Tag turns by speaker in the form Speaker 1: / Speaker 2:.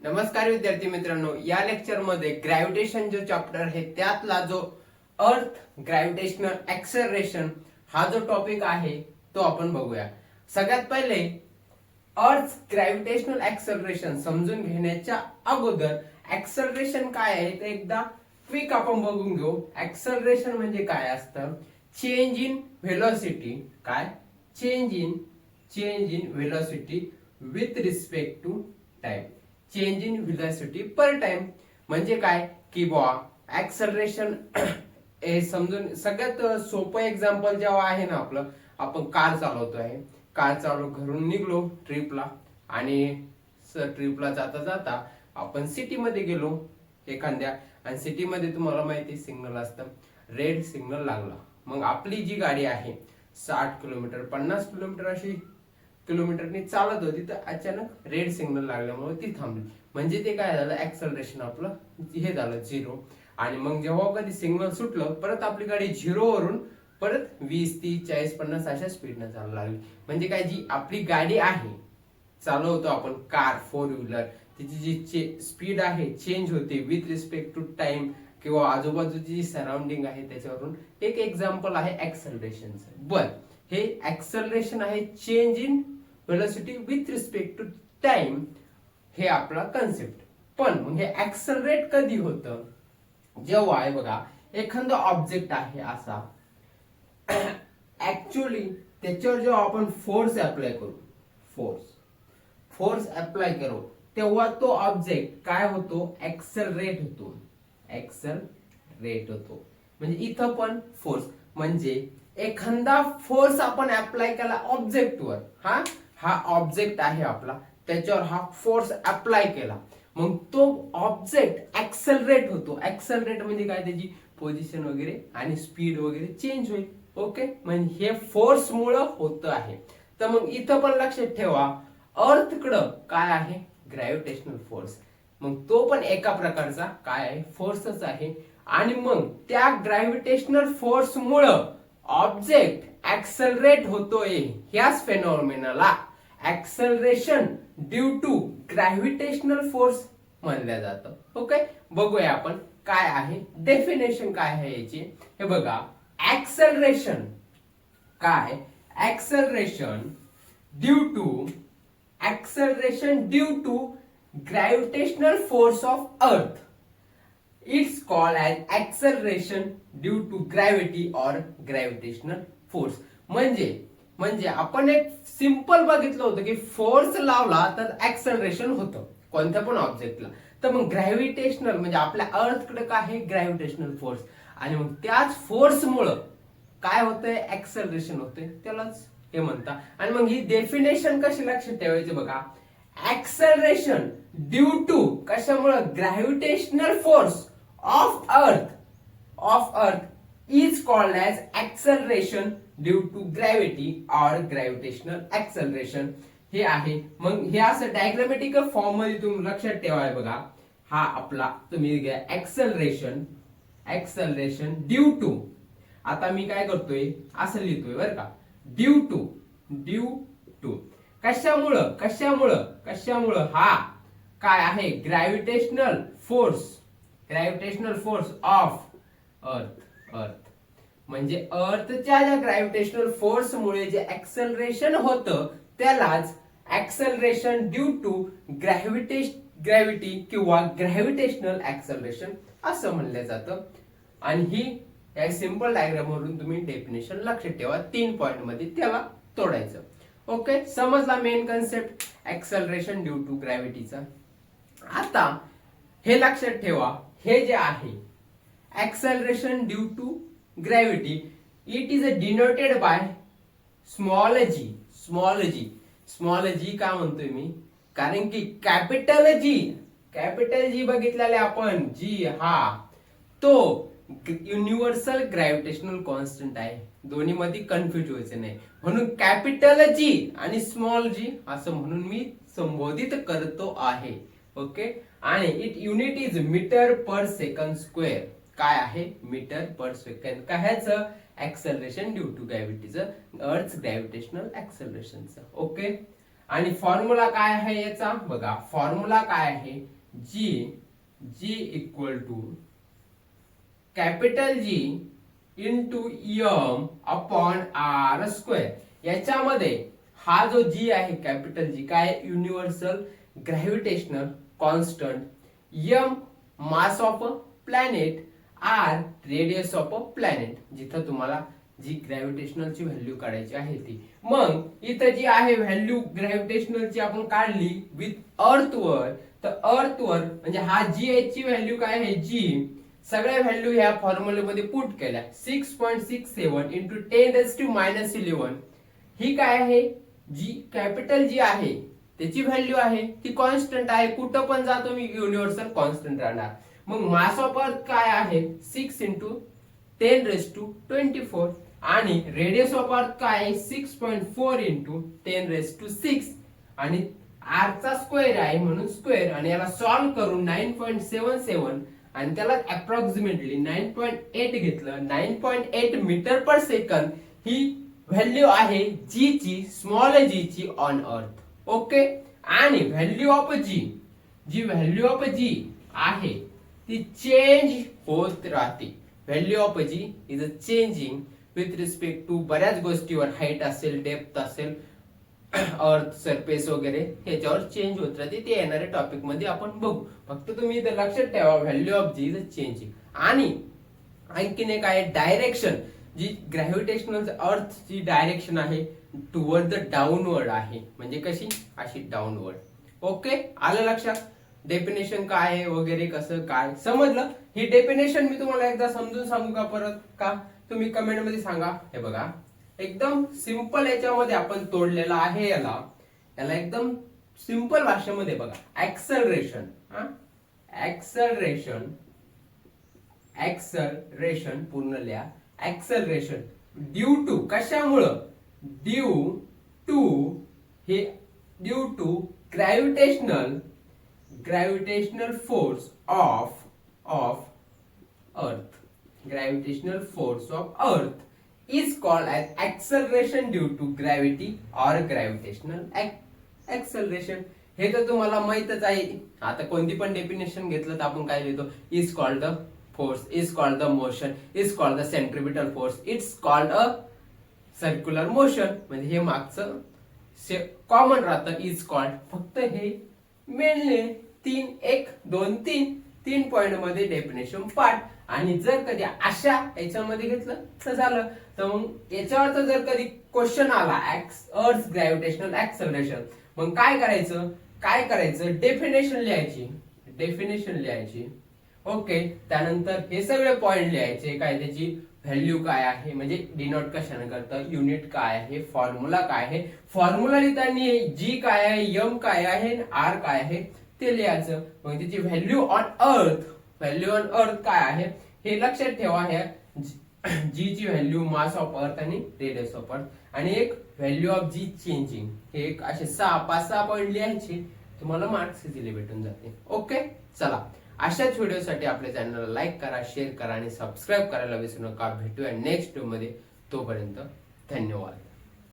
Speaker 1: नमस्कार विद्यार्थी मित्रांनो, या लेक्चर मध्ये ग्रॅव्हिटेशन जो चॅप्टर आहे त्यातला जो अर्थ ग्रॅव्हिटेशनल ऍक्सेलरेशन हा जो टॉपिक आहे तो आपण बघूया। सगळ्यात पहिले अर्थ ग्रॅव्हिटेशनल ऍक्सेलरेशन समजून घेण्याच्या अगोदर ऍक्सेलरेशन काय आहे ते एकदा क्विक आपण बघून घेऊ। ऍक्सेलरेशन म्हणजे काय असतं? Change in velocity. काय? Change in velocity with respect to time. Change in velocity per time म्हणजे काय की बुवा ऍक्सेलरेशन हे समजून सगळ्यात सोपं एक्झाम्पल जेव्हा आहे ना आपलं, आपण कार चालवतोय, कार चालू घरून निघलो ट्रिपला आणि ट्रिपला जाता जाता आपण सिटी मध्ये गेलो एखाद्या, आणि सिटी मध्ये तुम्हाला माहिती सिग्नल असतं, रेड सिग्नल लागला, मग आपली जी गाडी आहे 60 किलोमीटर 50 किलोमीटर अशी किलोमीटरनी चालत होती, तर अचानक रेड सिग्नल लागल्यामुळे ती थांबली, म्हणजे ते काय झालं, ऍक्सेलरेशन आपलं हे झालं झिरो। आणि मग जेव्हा कधी सिग्नल सुटलं परत आपली गाडी झिरो वरून परत 20 30 40 50 अशा स्पीडने चालायला लागली। म्हणजे काय, जी आपली गाडी आहे चालवतो आपण कार फोर व्हीलर, तिची जी स्पीड आहे चेंज होते विथ रिस्पेक्ट टू टाइम किंवा आजूबाजूची जी सराउंडिंग आहे त्याच्यावरून। एक एक्झाम्पल आहे ऍक्सेलरेशनचं। बर, हे ऍक्सेलरेशन आहे change in velocity with respect to time, हे आपला कन्सेप्ट। पण मग हे ऍक्सेलरेट कधी होतं? जेव्हा आहे बघा एखादा ऑब्जेक्ट आहे असा, ऍक्च्युअली त्याच्यावर जेव्हा आपण फोर्स अप्लाय करू, फोर्स अप्लाय करू, तेव्हा तो ऑब्जेक्ट काय होतो, ऍक्सेलरेट होतो। म्हणजे इथं पण फोर्स, म्हणजे एखादा फोर्स आपण अप्लाय केला ऑब्जेक्टवर, हा ऑब्जेक्ट आहे आपला, त्याच्यावर हा फोर्स अप्लाय केला, मग तो ऑब्जेक्ट ऍक्सेलरेट होतो। ऍक्सेलरेट म्हणजे काय, त्याची पोझिशन वगैरे आणि स्पीड वगैरे चेंज होईल। ओके, म्हणजे हे फोर्स मुळे होत आहे। तर मग इथं पण लक्षात ठेवा, अर्थ कडं काय आहे, ग्रॅव्हिटेशनल फोर्स, मग तो पण एका प्रकारचा काय आहे, फोर्सच आहे। आणि मग त्या ग्रॅव्हिटेशनल फोर्स मुळे ऑब्जेक्ट ऍक्सेलरेट होतोय, ह्याच फेनॉमेनाला acceleration due to gravitational force म्हणलं जातं। ओके, बघूया आपण काय आहे, डेफिनेशन काय आहे याची। हे बघा, ऍक्सेलरेशन काय, acceleration due to gravitational force of earth, it's called as acceleration due to gravity और ग्रॅव्हिटेशनल फोर्स। म्हणजे आपण एक सिंपल बघितलं होतं की फोर्स लावला तर ऍक्सेलरेशन होतं कोणत्या पण ऑब्जेक्टला। तर मग ग्रॅव्हिटेशनल म्हणजे आपल्या अर्थ कडे काय आहे, ग्रॅव्हिटेशनल फोर्स, आणि मग त्याच फोर्स मुळे काय होतंय, ऍक्सेलरेशन होतंय, त्यालाच हे म्हणतात। आणि मग ही डेफिनेशन कशी लक्षात ठेवायची बघा, ऍक्सेलरेशन ड्यू टू कशामुळे, gravitational force of earth is called as acceleration due to gravity or gravitational acceleration, हे आहे। मग हे असं डायग्रामॅटिकल फॉर्म मध्ये तुम्ही लक्षात ठेवाय बघा, हा आपला तुम्ही घ्या ऍक्सेलरेशन ड्यू टू, आता मी काय करतोय असं लिहितोय बरं का, ड्यू टू कशामुळं हा काय आहे, ग्रॅव्हिटेशनल फोर्स ऑफ अर्थ, म्हणजे अर्थच्या ज्या ग्रॅव्हिटेशनल फोर्स मुळे जे ऍक्सेलरेशन होतं त्यालाच ऍक्सेलरेशन ड्यू टू ग्रॅव्हिटी किंवा ग्रॅव्हिटेशनल ऍक्सेलरेशन असं म्हणलं जातं। आणि ही या सिंपल डायग्राम वरून तुम्ही डेफिनेशन लक्षात ठेवा, 3 पॉइंट मध्ये त्याला तोडायचं। ओके, समजला main concept acceleration due to ग्रॅव्हिटीचा। आता हे लक्षात ठेवा, हे जे आहे acceleration due to gravity, it is denoted by small g का म्हणतोय मी, कारण की कॅपिटल जी बघितलेले आपण, जी हा तो युनिव्हर्सल ग्रॅव्हिटेशनल कॉन्स्टंट आहे, दोन्ही मध्ये कन्फ्युज व्हायचं नाही, म्हणून कॅपिटल जी आणि स्मॉल जी असं म्हणून मी संबोधित करतो आहे। ओके, आणि it unit is metre per second square, काय आहे, मीटर पर सेकंड, कायचं, ऍक्सेलरेशन ड्यू टू ग्रॅव्हिटीचं, अर्थ ग्रॅव्हिटेशनल ऍक्सेलरेशनचं। ओके, आणि फॉर्म्युला काय आहे याचा बघा, फॉर्म्युला काय आहे, G equal to capital G into M upon R square. याच्यामध्ये हा जो जी आहे कॅपिटल जी काय, universal gravitational constant, M mass of a planet, R radius of a planet, जिथं तुम्हाला जी ग्रॅव्हिटेशनलची व्हॅल्यू काढायची आहे ती. मग इथं जी आहे व्हॅल्यू ग्रॅव्हिटेशनलची आपण काढली विथ अर्थवर, तर अर्थवर म्हणजे हा जी ची व्हॅल्यू काय आहे, जी सगळ्या व्हॅल्यू ह्या फॉर्म्युलेमध्ये पुट केल्या. 6.67 इंटू 10⁻11 ही काय आहे, जी कॅपिटल जी आहे त्याची व्हॅल्यू आहे, ती कॉन्स्टंट आहे, कुठं पण जातो मी युनिव्हर्सल कॉन्स्टंट राहणार. मग मास ऑफ अर्थ काय आहे, 6 इंटू 10⁻24 आणि रेडियस ऑफ अर्थ काय आहे, 6.4 इंटू 10⁻6 आणि आर चा स्क्वेअर आहे म्हणून स्क्वेअर, आणि याला सॉल्व करून 9.77 आणि त्याला अप्रॉक्सिमेटली 9.8 घेतलं, 9.8 मीटर पर सेकंद ही व्हॅल्यू आहे जी ची, स्मॉल जी ची ऑन अर्थ. ओके. आणि value of G value of G आहे ती चेंज होत राहते. Value of G is a changing with respect to बऱ्याच गोष्टीवर, हाईट असेल, डेप्थ असेल, अर्थ सरफेस वगैरे ह्याच्यावर चेंज होत राहते. ते येणाऱ्या टॉपिक मध्ये आपण बघू. फक्त तुम्ही इथे लक्षात ठेवा, value of G is a changing. आणि आणखीन एक आहे डायरेक्शन, जी ग्रॅव्हिटेशनल अर्थची डायरेक्शन आहे टुवर्ड द डाऊनवर्ड आहे, म्हणजे कशी, अशी डाऊनवर्ड. ओके, आलं लक्षात. डेफिनेशन काय आहे वगैरे कसं काय समजलं. ही डेफिनेशन मी तुम्हाला एकदा समजून सांगू का परत, का तुम्ही कमेंट मध्ये सांगा. हे बघा, एकदम सिंपल याच्यामध्ये आपण तोडलेला आहे याला एकदम सिंपल भाषेमध्ये बघा. ऍक्सलरेशन, ऍक्सलरेशन पूर्ण लिहा. ऍक्सलरेशन ड्यू टू, कशामुळं, due to gravitational force of earth is called as acceleration due to gravity or gravitational acceleration. हे तर तुम्हाला माहितच आहे. आता कोणती पण डेफिनेशन घेतलं तर आपण काय लिहितो, is called the force, is called the motion, is called the centripetal force, it's called a circular motion. म्हणजे हे मागचं कॉमन राहतं, is called. फक्त हे मेनली 3 पॉइंट मध्ये डेफिनेशन पार्ट. आणि जर कधी अशा याच्यामध्ये घेतलं तर झालं. तर मग याच्यावर जर कधी क्वेश्चन आला अर्थ ग्रॅव्हिटेशनल ऍक्सलरेशन, मग काय करायचं, डेफिनेशन लिहायची. ओके. त्यानंतर हे सगळे पॉइंट लिहायचे, काय त्याची व्हॅल्यू काय आहे, म्हणजे डिनोट कशाने करतं, युनिट काय आहे, फॉर्म्युला काय आहे. फॉर्म्युला लिहिताना जी काय आहे, एम काय आहे, आर काय आहे ते लिहायचं. मग त्याची व्हॅल्यू ऑन अर्थ काय आहे हे लक्षात ठेवा. ह्या जी ची व्हॅल्यू मास ऑफ अर्थ आणि रेडियस ऑफ अर्थ, आणि एक व्हॅल्यू ऑफ जी चेंजिंग. हे एक असे 5-6 पॉइंट लिहायचे, तुम्हाला मार्क्स इझिली भेटून जाते. ओके, चला. अशाच व्हिडिओसाठी आपल्या चॅनलला लाईक करा, शेअर करा आणि सबस्क्राईब करायला विसरू नका. भेटूया नेक्स्ट व्हिडिओ मध्ये. तोपर्यंत धन्यवाद.